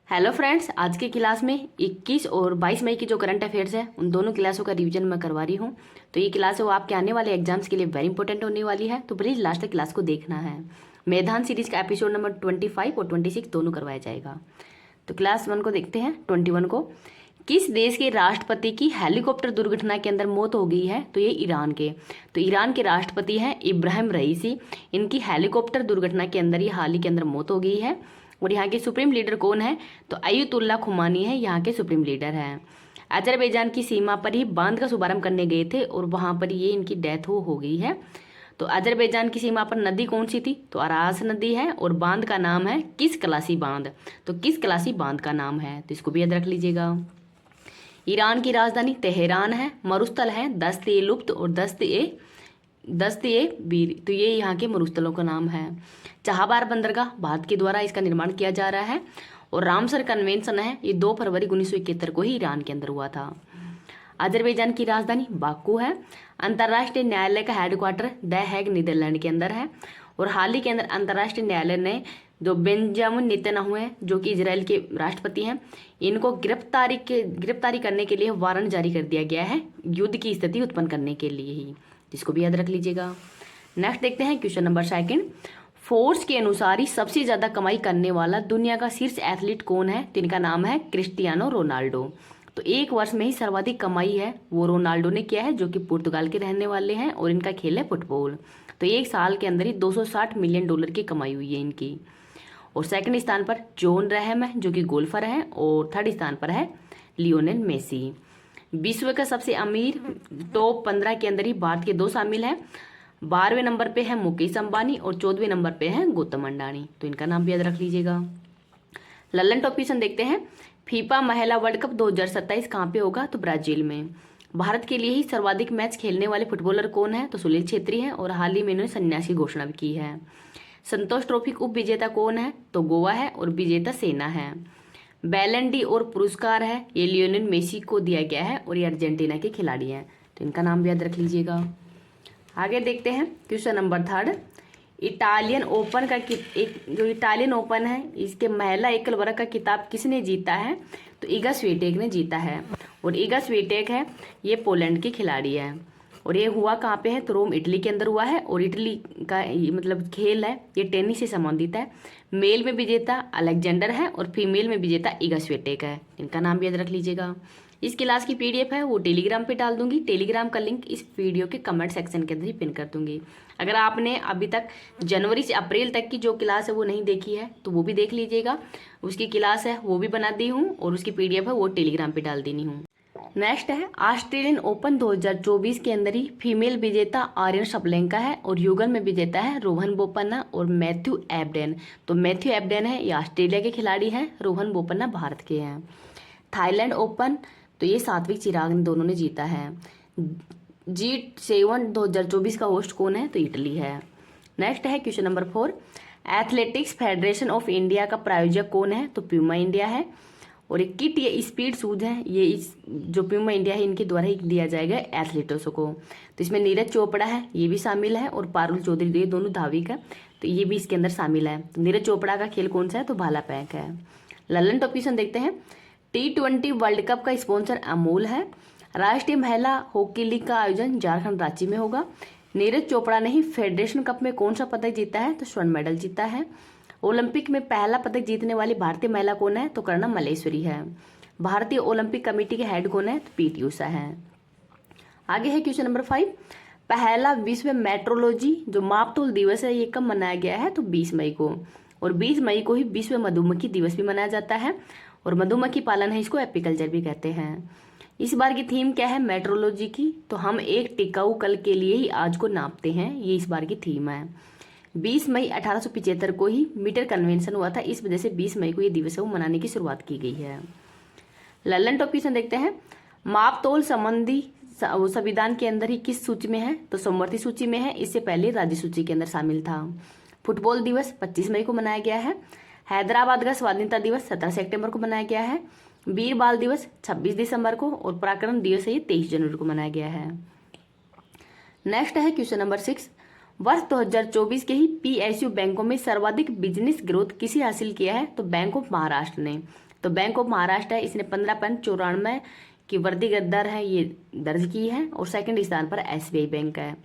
Hello friends, आज की class में 21 और 22 मई की जो करंट अफेयर्स है उन दोनों क्लासों का रिवीजन मैं करवा रही हूँ। तो ये क्लास है वो आपके आने वाले एग्जाम्स के लिए वेरी इंपॉर्टेंट होने वाली है, तो प्लीज़ लास्ट तक क्लास को देखना है। मैदान सीरीज का एपिसोड नंबर 25 और 26 दोनों करवाया जाएगा। तो क्लास 1 को देखते हैं। 21 को, किस देश के राष्ट्रपति की हेलीकॉप्टर दुर्घटना के अंदर मौत हो गई है? तो ये ईरान के। तो ईरान के राष्ट्रपति हैं इब्राहिम रईसी। इनकी हेलीकॉप्टर दुर्घटना के अंदर ये हाल ही के अंदर मौत हो गई है। और यहाँ के सुप्रीम लीडर कौन है? तो अयतुल्ला खुमानी है, यहाँ के सुप्रीम लीडर हैं। अजरबैजान की सीमा पर ही बांध का शुभारंभ करने गए थे और वहाँ पर ये इनकी डेथ हो गई है। तो अजरबैजान की सीमा पर नदी कौन सी थी? तो अरास नदी है। और बांध का नाम है किस कलासी बांध। तो किस कलासी बांध का नाम है, तो इसको भी याद रख लीजिएगा। ईरान की राजधानी तेहरान है। मरुस्थल है दस्त-ए लुप्त और दस्त-ए बीर। तो ये यहाँ के मरुस्थलों का नाम है। चाहबार बंदरगाह भारत के द्वारा इसका निर्माण किया जा रहा है। और रामसर कन्वेंशन है, ये 2 फरवरी 1971 को ही ईरान के अंदर हुआ था। अजरबैजान की राजधानी बाकू है। अंतर्राष्ट्रीय न्यायालय का हेडक्वार्टर द हेग नीदरलैंड के अंदर है। और हाल ही के अंदर अंतर्राष्ट्रीय न्यायालय ने जो बेंजामिन नेतन्याहू हैं, जो कि इजराइल के राष्ट्रपति हैं, इनको गिरफ्तारी करने के लिए वारंट जारी कर दिया गया है, युद्ध की स्थिति उत्पन्न करने के लिए ही, जिसको भी याद रख लीजिएगा। नेक्स्ट देखते हैं क्वेश्चन नंबर 2। फोर्स के अनुसार ही सबसे ज्यादा कमाई करने वाला दुनिया का शीर्ष एथलीट कौन है? तो इनका नाम है क्रिस्टियानो रोनाल्डो। तो एक वर्ष में ही सर्वाधिक कमाई है वो रोनाल्डो ने किया है, जो कि पुर्तगाल के रहने वाले हैं और इनका खेल है फुटबॉल। तो एक साल के अंदर ही $260 मिलियन की कमाई हुई है इनकी। और सेकंड स्थान पर जॉन रहम है, जो कि गोल्फर है। और थर्ड स्थान पर है लियोनेल मेसी। विश्व का सबसे अमीर टॉप 15 के अंदर ही भारत के 2 शामिल हैं। 12वें नंबर पे है मुकेश अंबानी और 14वें नंबर पे है गौतम अडानी। तो इनका नाम भी याद रख लीजिएगा। लल्लन टॉप क्वेश्चन देखते हैं। फीफा महिला वर्ल्ड कप 2027 कहाँ पे होगा? तो ब्राजील में। भारत के लिए ही सर्वाधिक मैच खेलने वाले फुटबॉलर कौन है? तो सुनील छेत्री हैं और हाल ही में इन्होंने संन्यास की घोषणा भी की है। संतोष ट्रॉफी उप विजेता कौन है? तो गोवा है और विजेता सेना है। बैलन डी और पुरस्कार है, ये लियोनेल मेसी को दिया गया है और ये अर्जेंटीना के खिलाड़ी हैं। तो इनका नाम भी याद रख लीजिएगा। आगे देखते हैं क्वेश्चन नंबर 3। इटालियन ओपन का एक जो इटालियन ओपन है, इसके महिला एकल वर्ग का खिताब किसने जीता है? तो इगा स्विएटेक ने जीता है। और इगा स्विएटेक है, ये पोलैंड की खिलाड़ी है। और ये हुआ कहाँ पे है? तो रोम इटली के अंदर हुआ है। और इटली का मतलब खेल है, ये टेनिस से संबंधित है। मेल में विजेता अलेक्जेंडर है और फीमेल में विजेता इगा स्विएटेक है। इनका नाम भी याद रख लीजिएगा। इस क्लास की पीडीएफ है वो टेलीग्राम पे डाल दूंगी। टेलीग्राम का लिंक इस वीडियो के कमेंट सेक्शन के अंदर ही पिन कर दूंगी। अगर आपने अभी तक जनवरी से अप्रैल तक की जो क्लास है वो नहीं देखी है तो वो भी देख लीजिएगा। उसकी क्लास है वो भी बना दी हूँ और उसकी पीडीएफ है वो टेलीग्राम पे डाल देनी हूँ। नेक्स्ट है ऑस्ट्रेलियन ओपन 2024 के अंदर ही फीमेल विजेता आर्यन सबलेंका है और युगल में विजेता है रोहन बोपन्ना और मैथ्यू एबडेन। तो मैथ्यू एबडेन है, ये ऑस्ट्रेलिया के खिलाड़ी हैं। रोहन बोपन्ना भारत के हैं। थाईलैंड ओपन, तो ये सात्विक चिराग दोनों ने जीता है। G7 2024 का होस्ट कौन है? तो इटली है। नेक्स्ट है question number 4। Athletics federation of India का प्रायोजक कौन है? तो प्यूमा इंडिया है। और एक किट ये स्पीड शूज है, ये इस जो प्यूमा इंडिया है इनके द्वारा ही दिया जाएगा एथलीटों को। तो इसमें नीरज चोपड़ा है, ये भी शामिल है। और पारुल चौधरी, ये दोनों धाविक है, तो ये भी इसके अंदर शामिल है। तो नीरज चोपड़ा का खेल कौन सा है? तो भाला फेंक है। लल्लन टॉप क्वेश्चन देखते हैं। T20 वर्ल्ड कप का स्पॉन्सर अमूल है। राष्ट्रीय महिला हॉकी लीग का आयोजन झारखंड रांची में होगा। नीरज चोपड़ा ने ही फेडरेशन कप में कौन सा पदक जीता है? तो स्वर्ण मेडल जीता है। ओलंपिक में पहला पदक जीतने वाली भारतीय महिला कौन है? तो कर्णम मल्लेश्वरी है। भारतीय ओलंपिक कमेटी के हेड कौन है? तो पीटी उषा है। आगे है क्वेश्चन नंबर 5। पहला विश्व मेट्रोलॉजी जो मापतोल दिवस है ये कब मनाया गया है? तो 20 मई को। और 20 मई को ही विश्व मधुमक्खी दिवस भी मनाया जाता है। और मधुमक्खी पालन है, इसको एपीकल्चर भी कहते हैं। इस बार की थीम क्या है मेट्रोलॉजी की? तो हम एक टिकाऊ कल के लिए ही आज को नापते हैं, ये इस बार की थीम है। 20 मई 1875 को ही मीटर कन्वेंशन हुआ था, इस वजह से 20 मई को ये दिवस है वो मनाने की शुरुआत की गई है। लल्लन टॉप क्वेश्चन देखते हैं। मापतोल संबंधी संविधान के अंदर ही किस सूची में है? तो समवर्ती सूची में है, इससे पहले राज्य सूची के अंदर शामिल था। फुटबॉल दिवस 25 मई को मनाया गया है। हैदराबाद का स्वाधीनता दिवस 17 सितंबर को मनाया गया है। वीर बाल दिवस 26 दिसंबर को और पराक्रम दिवस है ये 23 जनवरी को मनाया गया है। नेक्स्ट है क्वेश्चन नंबर 6। वर्ष 2024 के ही पीएसयू बैंकों में सर्वाधिक बिजनेस ग्रोथ किसे हासिल किया है? तो बैंक ऑफ महाराष्ट्र ने। तो बैंक ऑफ महाराष्ट्र है, इसने 15.94 की वृद्धि दर है ये दर्ज की है, और सेकंड स्थान पर एसबीआई बैंक है।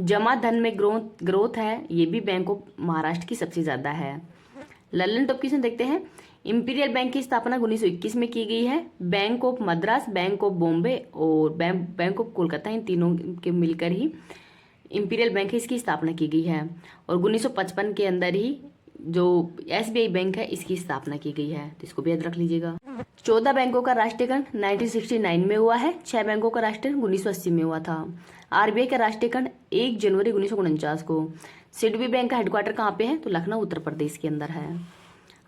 जमा धन में ग्रोथ है, ये भी बैंक ऑफ महाराष्ट्र की सबसे ज़्यादा है। लल्लन टॉप क्वेश्चन देखते हैं। इंपीरियल बैंक की स्थापना 1921 में की गई है। Bank of Madras, bank of Bombay और बैंक ऑफ कोलकाता, इन तीनों के मिलकर ही इंपीरियल बैंक है, इसकी स्थापना की गई है। और 1955 के अंदर ही जो एसबीआई बैंक है इसकी स्थापना की गई है, तो इसको भी याद रख लीजिएगा। 14 बैंकों का राष्ट्रीयकरण 1969 में हुआ है। 6 बैंकों का राष्ट्रीयकरण 1980 में हुआ था। आरबीआई का राष्ट्रीयकरण 1 जनवरी 1949 को। सिडबी बैंक का हेडक्वार्टर कहाँ पे है? तो लखनऊ उत्तर प्रदेश के अंदर है।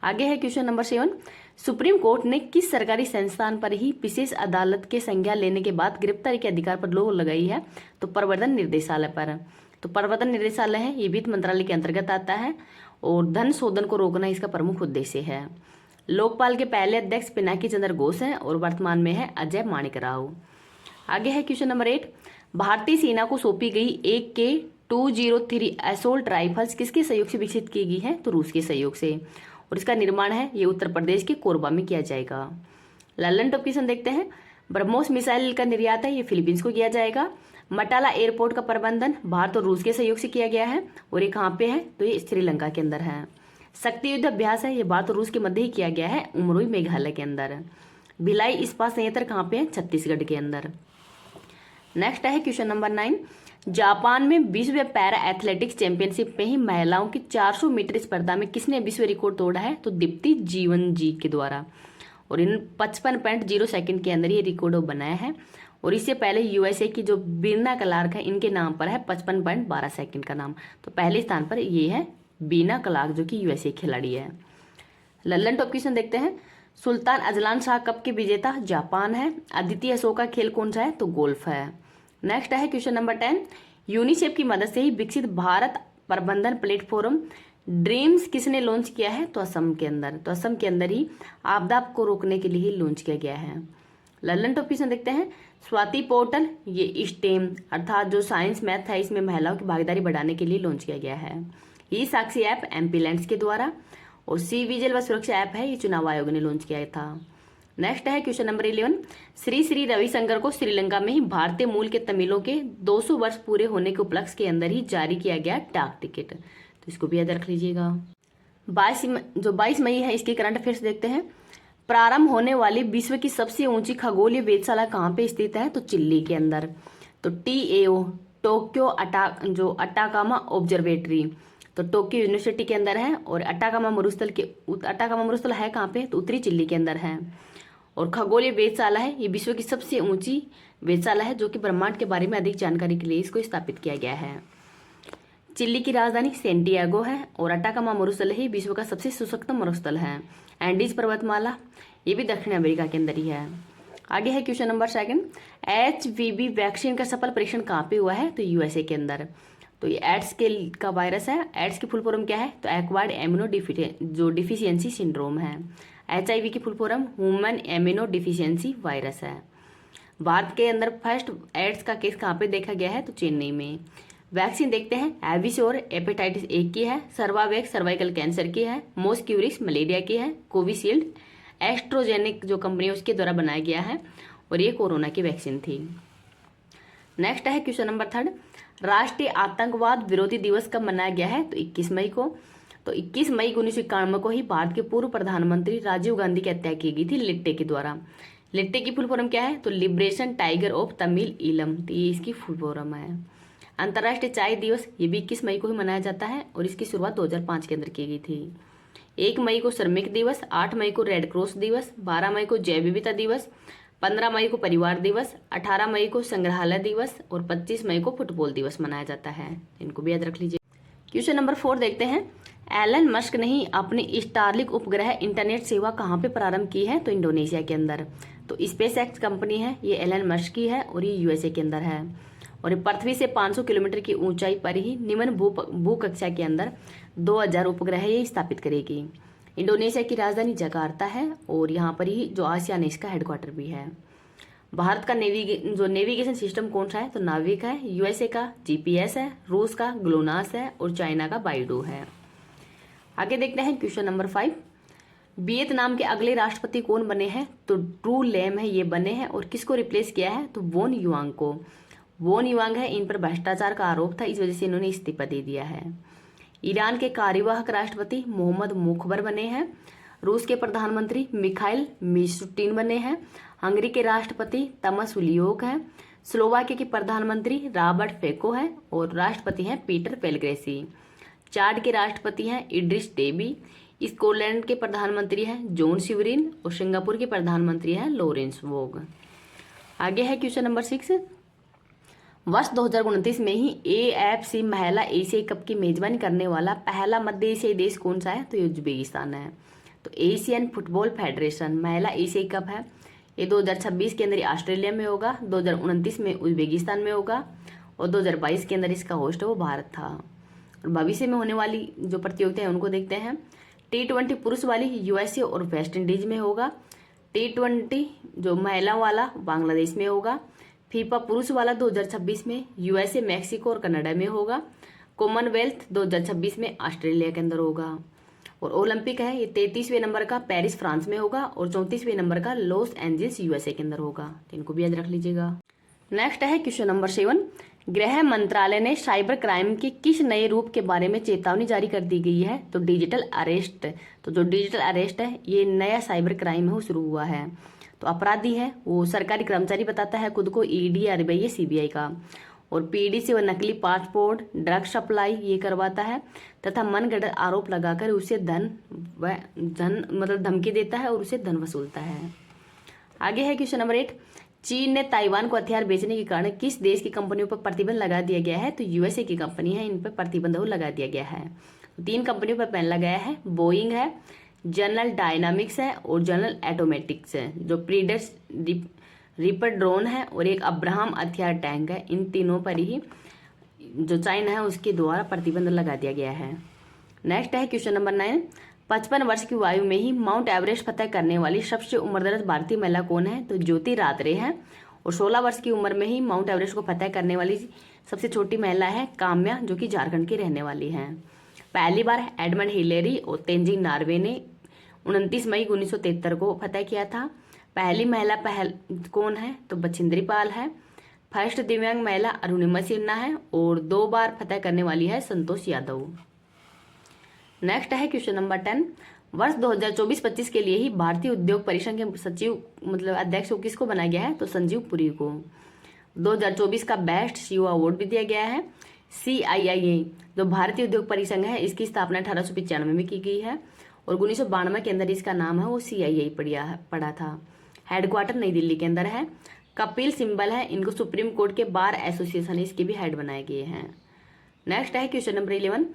आगे है क्वेश्चन नंबर 7। सुप्रीम कोर्ट ने किस सरकारी संस्थान पर ही विशेष अदालत के संज्ञा लेने के बाद गिरफ्तारी के अधिकार पर रोक लगाई है? तो प्रवर्तन निर्देशालय पर। तो प्रवर्तन निर्देशालय है, ये वित्त मंत्रालय के अंतर्गत आता है और धन शोधन को रोकना इसका प्रमुख उद्देश्य है। लोकपाल के पहले अध्यक्ष पिनाकी चंद्र घोष हैं और वर्तमान में है अजय माणिक राव। आगे है क्वेश्चन नंबर 8। भारतीय सेना को सौंपी गई AK-203 असोल्ट राइफल्स किसके सहयोग से विकसित की गई है? तो रूस के सहयोग से, और इसका निर्माण है ये उत्तर प्रदेश के कोरबा में किया जाएगा। लल्लन टॉप क्वेश्चन देखते हैं। ब्रह्मोस मिसाइल का निर्यात है ये फिलीपींस को किया जाएगा। मटाला एयरपोर्ट का प्रबंधन भारत और रूस के सहयोग से किया गया है, और ये कहाँ पे है? तो ये श्रीलंका के अंदर है। शक्ति युद्ध अभ्यास है ये भारत और रूस के मध्य ही किया गया है, उमरोई मेघालय के अंदर। भिलाई इस्पात संयंत्र कहाँ पे है? छत्तीसगढ़ के अंदर। नेक्स्ट है क्वेश्चन नंबर 9। जापान में विश्व पैरा एथलेटिक्स चैंपियनशिप में ही महिलाओं की 400 मीटर स्पर्धा में किसने विश्व रिकॉर्ड तोड़ा है? तो दीप्ति जीवन जी के द्वारा, और इन 55.0 सेकंड के अंदर ये रिकॉर्ड बनाया है। और इससे पहले यूएसए की जो बीना क्लार्क है इनके नाम पर है 55.12 सेकंड का नाम। तो पहले स्थान पर ये है बीना क्लार्क जो कि यूएसए खिलाड़ी है। लल्लन टॉप क्वेश्चन देखते हैं। सुल्तान अजलान शाह कप के विजेता जापान है। अद्वितीय अशोक का खेल कौन सा है? तो गोल्फ है। नेक्स्ट है क्वेश्चन नंबर 10। यूनिसेफ की मदद से ही विकसित भारत प्रबंधन प्लेटफॉर्म ड्रीम्स किसने लॉन्च किया है? तो असम के अंदर। तो असम के अंदर ही आपदा को रोकने के लिए लॉन्च किया गया है। लल्लन टॉप क्वेश्चन देखते हैं। स्वाति पोर्टल ये स्टेम अर्थात जो साइंस मैथ है इसमें महिलाओं की भागीदारी बढ़ाने के लिए लॉन्च किया गया है। ये साक्षी ऐप एमपी लैंड्स के द्वारा, और सी विजिल व सुरक्षा ऐप है ये चुनाव आयोग ने लॉन्च किया था। नेक्स्ट है क्वेश्चन नंबर 11। श्री श्री रविशंकर को श्रीलंका में ही भारतीय मूल के तमिलों के 200 वर्ष पूरे होने के उपलक्ष्य के अंदर ही जारी किया गया डाक टिकट, तो इसको भी याद रख लीजिएगा। 22 मई है इसकी करंट अफेयर्स देखते हैं। प्रारंभ होने वाली विश्व की सबसे ऊंची खगोलीय वेधशाला कहाँ पे स्थित है? तो चिल्ली के अंदर। तो TAO टोक्यो अटाकामा ऑब्जर्वेटरी, तो टोक्यो यूनिवर्सिटी के अंदर है, और अटाकामा मरुस्थल है कहाँ पे? तो उत्तरी चिल्ली के अंदर है। और खगोलीय वेधशाला है ये विश्व की सबसे ऊंची वेधशाला है जो कि ब्रह्मांड के बारे में अधिक जानकारी के लिए इसको स्थापित किया गया है। चिली की राजधानी सेंटियागो है, और अटाकामा मरुस्थल ही विश्व का सबसे सुसख्त मरुस्थल है। एंडीज पर्वतमाला ये भी दक्षिण अमेरिका के अंदर ही है। आगे है क्वेश्चन नंबर 2। HPV वैक्सीन का सफल परीक्षण कहाँ पे हुआ है? तो यूएसए के अंदर। तो ये एड्स का वायरस है। एड्स की फुल फॉर्म क्या है? तो एक्वायर्ड एमिनो डिफिशियंसी सिंड्रोम है। HIV की full form human amino deficiency virus है। भारत के अंदर फर्स्ट एड्स का केस कहाँ पे देखा गया है? तो चेन्नई में। वैक्सीन देखते हैं। एविश्योर हेपेटाइटिस A की है। सर्वावेक्स सर्वाइकल कैंसर की है। मोस्क्यूरिक्स मलेरिया की है। कोविशील्ड एस्ट्रोजेनिक जो कंपनी है उसके द्वारा बनाया गया है, और ये कोरोना की वैक्सीन थी। नेक्स्ट है क्वेश्चन नंबर 3। राष्ट्रीय आतंकवाद विरोधी दिवस कब मनाया गया है? तो 21 मई को। तो 21 मई 1991 को ही भारत के पूर्व प्रधानमंत्री राजीव गांधी की हत्या की गई थी लिट्टे के द्वारा। लिट्टे की फुल फॉर्म क्या है? तो liberation tiger of Tamil Eelam, तो ये इसकी फुल फॉर्म है। अंतर्राष्ट्रीय चाय दिवस ये भी 21 मई को ही मनाया जाता है, और इसकी शुरुआत 2005 के अंदर की गई थी। 1 मई को श्रमिक दिवस, 8 मई को रेड क्रॉस दिवस, 12 मई को जैव विविधता दिवस, 15 मई को परिवार दिवस, 18 मई को संग्रहालय दिवस, और 25 मई को फुटबॉल दिवस मनाया जाता है। इनको भी याद रख लीजिए। क्वेश्चन नंबर 4 देखते हैं। एलन मस्क ने ही अपनी स्टारलिंक उपग्रह इंटरनेट सेवा कहाँ पे प्रारंभ की है? तो इंडोनेशिया के अंदर। तो स्पेस एक्स कंपनी है ये एलन मस्क की है, और ये यूएसए के अंदर है, और ये पृथ्वी से 500 किलोमीटर की ऊंचाई पर ही निम्न भू कक्षा के अंदर 2000 उपग्रह ये स्थापित करेगी। इंडोनेशिया की राजधानी जकार्ता है, और यहाँ पर ही जो आसियान है इसका हेडक्वार्टर भी है। भारत का नेविगेशन सिस्टम कौन सा है? तो नाविक है। यूएसए का GPS है, रूस का ग्लोनास है, और चाइना का बाइडू है। आगे देखते हैं क्वेश्चन नंबर 5। वियतनाम के अगले राष्ट्रपति कौन बने हैं? तो ट्रू लेम है ये बने हैं। और किसको रिप्लेस किया है? तो वोन युआंग को। वोन युआंग है, इन पर भ्रष्टाचार का आरोप था, इस वजह से इन्होंने इस्तीफा दे दिया है। ईरान के कार्यवाहक राष्ट्रपति मोहम्मद मुखबर बने हैं। रूस के प्रधानमंत्री मिखाइल मिशुटिन बने हैं। हंगरी के राष्ट्रपति तमस उलियोक हैं। स्लोवाकिया के प्रधानमंत्री रॉबर्ट फेको हैं और राष्ट्रपति हैं पीटर पेलग्रेसी। चाड के राष्ट्रपति हैं इड्रिस डेबी। स्कॉटलैंड के प्रधानमंत्री हैं जॉन सिवरिन और सिंगापुर के प्रधानमंत्री हैं लॉरेंस वोग। आगे है क्वेश्चन नंबर 6। वर्ष 2029 में ही AFC महिला एशियाई कप की मेजबानी करने वाला पहला मध्य एशियाई देश कौन सा है? तो ये उज्बेकिस्तान है। तो एशियन फुटबॉल फेडरेशन महिला एशियाई कप है, ये 2026 के अंदर ऑस्ट्रेलिया में होगा, 2029 में उज्बेकिस्तान में होगा और 2022 के अंदर इसका होस्ट है वो भारत था। और भविष्य में होने वाली जो प्रतियोगिता है उनको देखते हैं। T20 पुरुष वाली USA और वेस्ट इंडीज में होगा। T20 जो महिला वाला बांग्लादेश में होगा। फीफा पुरुष वाला 2026 में USA, मैक्सिको और कनाडा में होगा। कॉमनवेल्थ 2026 में ऑस्ट्रेलिया के अंदर होगा। और ओलंपिक है ये 33वें नंबर का पेरिस फ्रांस में होगा और 34वें नंबर का लॉस एंजल्स USA के अंदर होगा। तो इनको भी याद रख लीजिएगा। नेक्स्ट है क्वेश्चन नंबर 7। गृह मंत्रालय ने साइबर क्राइम के किस नए रूप के बारे में चेतावनी जारी कर दी गई है? तो डिजिटल अरेस्ट। तो जो डिजिटल अरेस्ट है ये नया साइबर क्राइम है वो शुरू हुआ है। तो अपराधी है वो सरकारी कर्मचारी बताता है खुद को, ED, RBI, CBI का। और PD से वह नकली पासपोर्ट, ड्रग सप्लाई ये करवाता है तथा मनगढ़ंत आरोप लगाकर उसे धन मतलब धमकी देता है और उसे धन वसूलता है। आगे है क्वेश्चन नंबर 8। चीन ने ताइवान को हथियार बेचने के कारण किस देश की कंपनियों पर प्रतिबंध लगा दिया गया है? तो USA की कंपनी है, इन पर प्रतिबंध लगा दिया गया है। तो 3 कंपनियों पर बैन लगाया है, बोइंग है, जनरल डायनामिक्स है और जनरल ऑटोमेटिक्स है। जो प्रीडस रिपर ड्रोन है और एक अब्राहम हथियार टैंक है, इन तीनों पर ही जो चाइना है उसके द्वारा प्रतिबंध लगा दिया गया है। नेक्स्ट है क्वेश्चन नंबर 9। 55 वर्ष की आयु में ही माउंट एवरेस्ट फतह करने वाली सबसे उम्रदराज भारतीय महिला कौन है? तो ज्योति रात्रे है। और 16 वर्ष की उम्र में ही माउंट एवरेस्ट को फतह करने वाली सबसे छोटी महिला है काम्या, जो कि झारखंड की रहने वाली है। पहली बार एडमंड हिलेरी और तेंजिंग नॉर्वे ने 29 मई 1973 को फतह किया था। पहली महिला कौन है? तो बछिंद्री पाल है। फर्स्ट दिव्यांग महिला अरुणिमा सिन्हा है और 2 बार फतह करने वाली है संतोष यादव। नेक्स्ट है क्वेश्चन नंबर 10। वर्ष 2024-25 के लिए ही भारतीय उद्योग परिसंघ के सचिव मतलब अध्यक्ष को किसको बनाया गया है? तो संजीव पुरी को। 2024 का बेस्ट CEO अवार्ड भी दिया गया है। CIIA जो भारतीय उद्योग परिसंघ है इसकी स्थापना 1895 में की गई है और 1992 के अंदर इसका नाम है वो CII पड़ा था। हेडक्वार्टर नई दिल्ली के अंदर है। कपिल सिब्बल है, इनको सुप्रीम कोर्ट के बार एसोसिएशन इसके भी हेड बनाए गए हैं। नेक्स्ट है क्वेश्चन नंबर 11।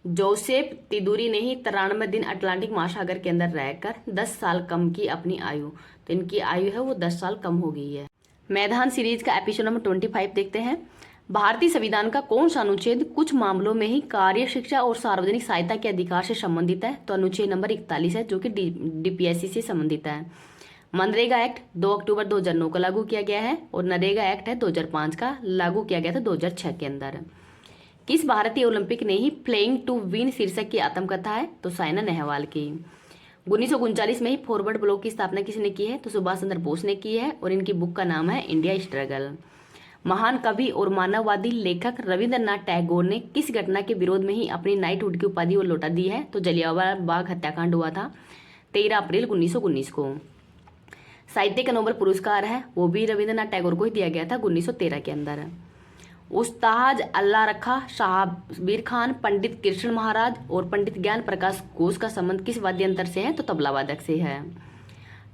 जोसेफ तिदूरी ने ही 93 दिन अटलांटिक महासागर के अंदर रहकर 10 साल कम की अपनी आयु। तो इनकी आयु है वो 10 साल कम हो गई है। मैदान सीरीज का एपिसोड नंबर 25 देखते हैं। भारतीय संविधान का कौन सा अनुच्छेद कुछ मामलों में ही कार्य, शिक्षा और सार्वजनिक सहायता के अधिकार से संबंधित है? तो अनुच्छेद नंबर 41 है जो कि DPSC से संबंधित है। मनरेगा एक्ट 2 अक्टूबर 2009 को लागू किया गया है और नरेगा एक्ट है 2005 का, लागू किया गया था 2006 के अंदर। किस भारतीय ओलंपिक ने ही प्लेइंग टू विन शीर्षक की आत्मकथा है? तो साइना नेहवाल की। 1939 में ही फॉरवर्ड ब्लॉक की स्थापना किसने की है? तो सुभाष चंद्र बोस ने की है और इनकी बुक का नाम है इंडिया स्ट्रगल। महान कवि और मानववादी लेखक रविंद्रनाथ टैगोर ने किस घटना के विरोध में ही अपनी नाइटहुड की उपाधि वो लौटा दी है? तो जलियांवाला बाग हत्याकांड हुआ था 13 अप्रैल 1919 को। साहित्य का नोबेल पुरस्कार है वो भी रविंद्रनाथ टैगोर को ही दिया गया था 1913 के अंदर। उस्ताद अल्लाह रखा शाहबीर खान, पंडित कृष्ण महाराज और पंडित ज्ञान प्रकाश घोष का संबंध किस वाद्य यंत्र से है? तो तबला वादक से है।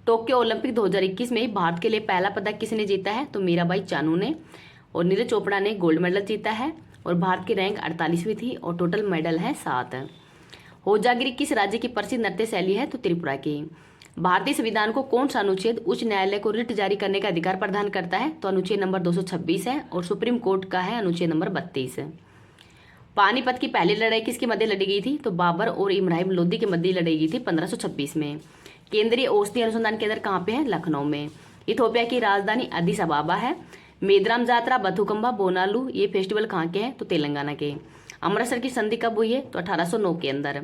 टोक्यो ओलंपिक 2021 में भारत के लिए पहला पदक किसने जीता है? तो मीराबाई चानू ने। और नीरज चोपड़ा ने गोल्ड मेडल जीता है और भारत की रैंक 48वीं थी और टोटल मेडल है 7। होजागिरी किस राज्य की प्रसिद्ध नृत्य शैली है? तो त्रिपुरा की। भारतीय संविधान को कौन सा अनुच्छेद उच्च न्यायालय को रिट जारी करने का अधिकार प्रदान करता है? तो अनुच्छेद नंबर 226 है और सुप्रीम कोर्ट का है अनुच्छेद नंबर 32। पानीपत की पहली लड़ाई किसके मध्य लड़ी गई थी? तो बाबर और इब्राहिम लोदी के मध्य लड़ी गई थी 1526 में। केंद्रीय औषधि अनुसंधान केंद्र कहाँ पे है? लखनऊ में। इथोपिया की राजधानी अदिस अबाबा है। मेदराम जात्रा, बथुकम्बा, बोनालू ये फेस्टिवल कहाँ के हैं? तो तेलंगाना के। अमृतसर की संधि कब हुई है? तो 1809 के अंदर।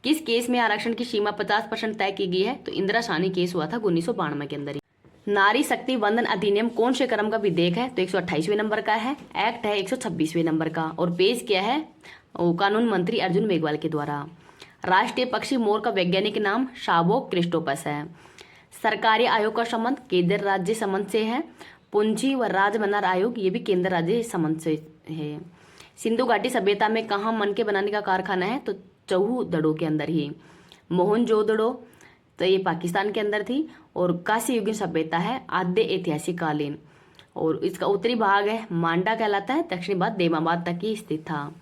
किस केस में आरक्षण की सीमा 50% तय की गई है? तो इंदिरा साहनी केस हुआ था 1992 के अंदर ही। नारी शक्ति वंदन अधिनियम कौन से क्रम का विधेयक है? तो 128वें नंबर का है। एक्ट है 126वें नंबर का और पेश किया है कानून मंत्री अर्जुन मेघवाल के द्वारा। राष्ट्रीय पक्षी मोर का वैज्ञानिक नाम शाबो क्रिस्टोपस है। सरकारी आयोग का संबंध केंद्र राज्य संबंध से है। पूंजी व राजमन्नार आयोग ये भी केंद्र राज्य संबंध से है। सिंधु घाटी सभ्यता में कहाँ मनके बनाने का कारखाना है? तो चौहू के अंदर ही। मोहनजोदड़ो तो ये पाकिस्तान के अंदर थी। और कांस्य युगीन सभ्यता है आद्य ऐतिहासिक कालीन और इसका उत्तरी भाग है मांडा कहलाता है, दक्षिणी भाग देमाबाद तक ही स्थित था।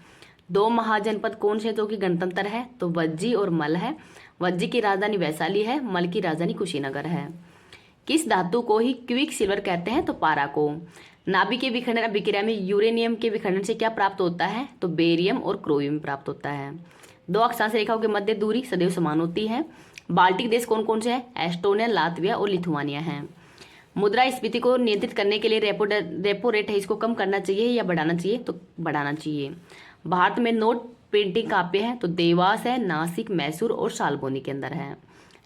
दो महाजनपद कौन से जो कि गणतंत्र है? तो वज्जी और मल है। वज्जी की राजधानी वैशाली है, मल की राजधानी कुशीनगर है। किस धातु को ही क्विक सिल्वर कहते हैं? तो पारा को। नाभिक के विखंडन अभिक्रिया में यूरेनियम के विखंडन से क्या प्राप्त होता है? तो बेरियम और क्रोमियम प्राप्त होता है। दो अक्षांश रेखाओं के मध्य दूरी सदैव समान होती है। बाल्टिक देश कौन कौन से हैं? एस्टोनिया, लातविया और लिथुआनिया हैं। मुद्रास्फीति को नियंत्रित करने के लिए रेपो रेट है, इसको कम करना चाहिए या बढ़ाना चाहिए? तो बढ़ाना चाहिए। भारत में नोट प्रिंटिंग कहाँ पे है? तो देवास है, नासिक, मैसूर और सालबोनी के अंदर है।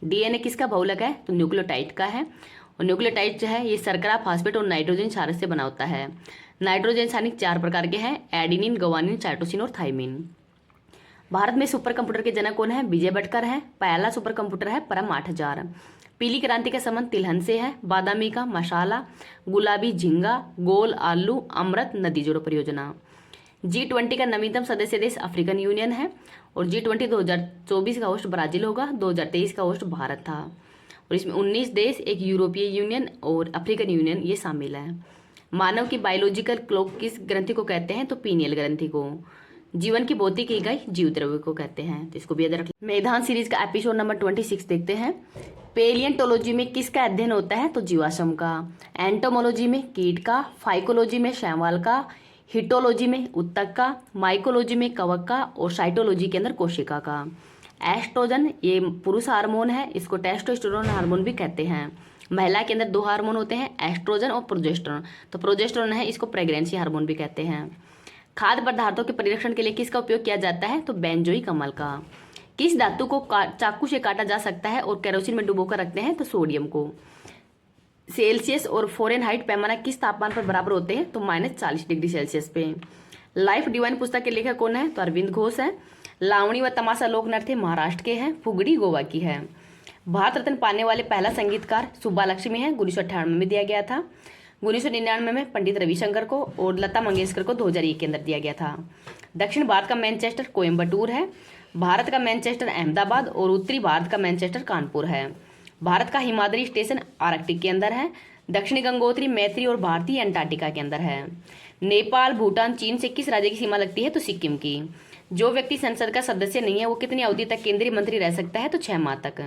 डीएनए किसका बहुलक है? तो न्यूक्लियोटाइड का है। और न्यूक्लियोटाइड जो है ये शर्करा, फास्फेट और नाइट्रोजन क्षारक से बना होता है। नाइट्रोजन क्षारिक 4 प्रकार के हैं, एडिनिन, गवानिन, साइटोसिन और थाइमिन। भारत में सुपर कंप्यूटर के जनक कौन है? विजय भटकर है। पहला सुपर कंप्यूटर है परम 8000। पीली क्रांति का संबंध तिलहन से है। बादामी का मसाला, गुलाबी झींगा, गोल आलू, अमृत, नदी जोड़ो परियोजना। G20 का नवीनतम सदस्य देश अफ्रीकन यूनियन है। और G20 2024 का होस्ट ब्राजील होगा, 2023 का होस्ट भारत था। और इसमें 19 देश, एक यूरोपीय यूनियन और अफ्रीकन यूनियन ये शामिल है। मानव की बायोलॉजिकल क्लॉक किस ग्रंथि को कहते हैं? तो पीनियल ग्रंथि को। जीवन की भौतिक इकाई जीव द्रव्य को कहते हैं, तो इसको भी याद रख। मैदान सीरीज का एपिसोड नंबर 26 देखते हैं। पेलियंटोलॉजी में किसका अध्ययन होता है? तो जीवाश्म का। एंटोमोलॉजी में कीट का। फाइकोलॉजी में शैवाल का। हिटोलॉजी में उत्तक का। माइकोलॉजी में कवक का। और साइटोलॉजी के अंदर कोशिका का। एस्ट्रोजन ये पुरुष हार्मोन है, इसको टेस्टोस्टेरोन हार्मोन भी कहते हैं। महिला के अंदर 2 हार्मोन होते हैं, एस्ट्रोजन और प्रोजेस्टेरोन। तो प्रोजेस्टेरोन है, इसको प्रेगनेंसी हार्मोन भी कहते हैं। खाद्य पदार्थों के परिरक्षण के लिए किसका उपयोग किया जाता है? तो बेंजोइक अम्ल का। किस धातु को चाकू से काटा जा सकता है और केरोसिन में डुबोकर रखते हैं? तो सोडियम को। सेल्सियस और फ़ारेनहाइट पैमाना किस तापमान पर बराबर होते हैं? तो -40 डिग्री सेल्सियस पे। लाइफ डिवाइन पुस्तक के लेखक कौन है? तो अरविंद घोष है। लावणी व तमाशा लोक नृत्य महाराष्ट्र के हैं। फुगड़ी गोवा की है। भारत रत्न पाने वाले पहला संगीतकार सुब्बा लक्ष्मी है, 1998 में दिया गया था। 1999 में पंडित रविशंकर को और लता मंगेशकर को 2001 के अंदर दिया गया था। दक्षिण भारत का मैनचेस्टर कोयम्बटूर है। भारत का मैनचेस्टर अहमदाबाद और उत्तरी भारत का मैनचेस्टर कानपुर है। भारत का हिमाद्री स्टेशन आर्कटिक के अंदर है। दक्षिणी गंगोत्री, मैत्री और भारतीय अंटार्कटिका के अंदर है। नेपाल, भूटान, चीन से किस राज्य की सीमा लगती है? तो सिक्किम की। जो व्यक्ति संसद का सदस्य नहीं है वो कितनी अवधि तक केंद्रीय मंत्री रह सकता है? तो 6 माह तक।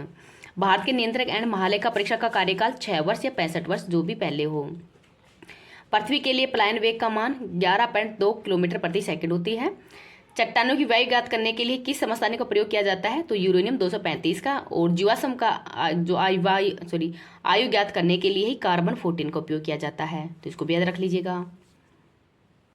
भारत के नियंत्रक एंड महालेखा परीक्षक का कार्यकाल 6 वर्ष या 65 वर्ष जो भी पहले हो। पृथ्वी के लिए पलायन वेग का मान 11.2 किलोमीटर प्रति सेकंड होती है। चट्टानों की वायु ज्ञात करने के लिए किस समस्थानिक का प्रयोग किया जाता है? तो यूरेनियम 235 का। और जीवाश्म का जो आयु ज्ञात करने के लिए ही कार्बन 14 का उपयोग किया जाता है, तो इसको भी याद रख लीजिएगा।